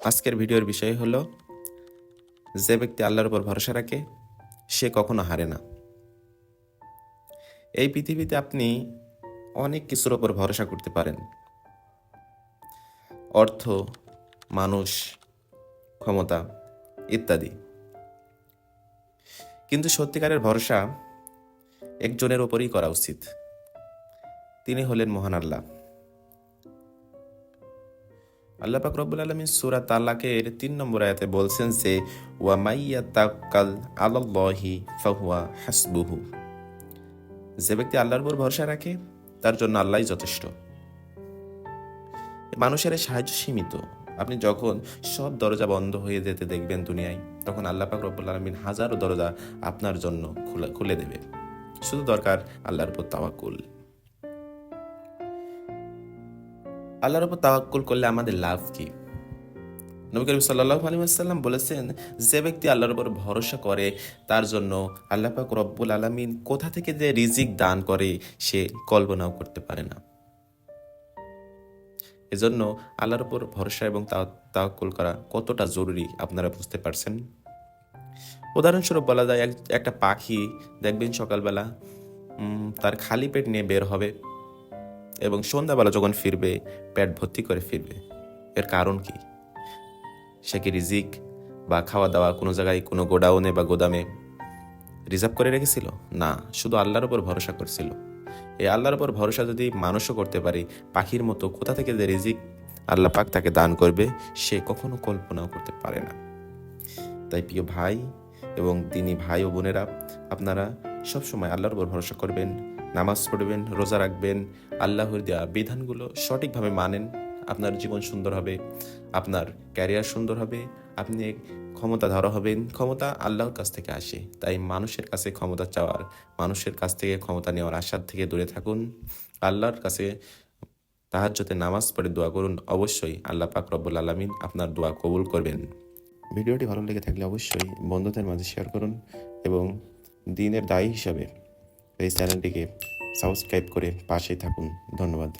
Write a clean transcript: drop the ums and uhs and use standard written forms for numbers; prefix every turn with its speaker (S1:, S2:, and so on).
S1: আজকের ভিডিওর বিষয় হলো, যে ব্যক্তি আল্লাহর উপর ভরসা রাখে সে কখনো হারে না। এই পৃথিবীতে আপনি অনেক কিছুর ওপর ভরসা করতে পারেন, অর্থ, মানুষ, ক্ষমতা ইত্যাদি। কিন্তু সত্যিকারের ভরসা একজনের ওপরই করা উচিত, তিনি হলেন মহান আল্লাহ। আল্লাহ পাক রব্বুল আলামিন সূরা তালাকের ৩ নম্বর আয়াতে বলছেন যে, ওয়া মাইয়াতাওয়াক্কাল আলাল্লাহি ফাহুয়া হাসবুহু। যে ব্যক্তি আল্লাহর উপর ভরসা রাখে তার জন্য আল্লাহই যথেষ্ট। মানুষের সাহায্য সীমিত। আপনি যখন সব দরজা বন্ধ হয়ে যেতে দেখবেন দুনিয়ায়, তখন আল্লাহ পাক রব্বুল আলামিন হাজারো দরজা আপনার জন্য খুলে দেবে। শুধু দরকার আল্লাহর উপর তাওয়াক্কুল। আল্লাহর উপর তাওয়াক্কুল করলে আমাদের লাভ কি? নবী করিম সাল্লাল্লাহু আলাইহি ওয়াসাল্লাম বলেছেন, যে ব্যক্তি আল্লাহর উপর ভরসা করে তার জন্য আল্লাহ পাক রব্বুল আলামিন কোথা থেকে যে রিজিক দান করে সে কল্পনাও করতে পারে না। এজন্য আল্লাহর উপর ভরসা এবং তাওয়াক্কুল করা কতটা জরুরি আপনারা বুঝতে পারছেন। উদাহরণস্বরূপ বলা যায়, একটা পাখি দেখবেন সকালবেলা তার খালি পেট নিয়ে বের হবে এবং সন্ধ্যাবেলা যখন ফিরবে পেট ভর্তি করে ফিরবে। এর কারণ কি? সে কি রিজিক বা খাওয়া দাওয়া কোনো জায়গায় কোনো গোডাউনে বা গোদামে রিজার্ভ করে রেখেছিল? না, শুধু আল্লাহর উপর ভরসা করছিল। এই আল্লাহর উপর ভরসা যদি মানুষও করতে পারে, পাখির মতো কোথা থেকে যে রিজিক আল্লাহ পাক তাকে দান করবে সে কখনো কল্পনাও করতে পারে না। তাই প্রিয় ভাই এবং দিনী ভাই ও বোনেরা, আপনারা সবসময় আল্লাহর উপর ভরসা করবেন, নামাজ পড়বেন, রোজা রাখবেন, আল্লাহর দেওয়া বিধানগুলো সঠিকভাবে মানেন। আপনার জীবন সুন্দর হবে, আপনার ক্যারিয়ার সুন্দর হবে, আপনি ক্ষমতাধর হবেন। ক্ষমতা আল্লাহর কাছ থেকে আসে, তাই মানুষের কাছে ক্ষমতা চাওয়ার, মানুষের কাছ থেকে ক্ষমতা নেওয়ার আশা থেকে দূরে থাকুন। আল্লাহর কাছে তাহাজ্জুদে নামাজ পড়ে দোয়া করুন, অবশ্যই আল্লাহ পাক রব্বুল আলামিন আপনার দোয়া কবুল করবেন। ভিডিওটি ভালো লেগে থাকলে অবশ্যই বন্ধুদের মাঝে শেয়ার করুন এবং দিনের দায়ী হিসাবে এই চ্যানেলটিকে সাবস্ক্রাইব করে পাশেই থাকুন। ধন্যবাদ।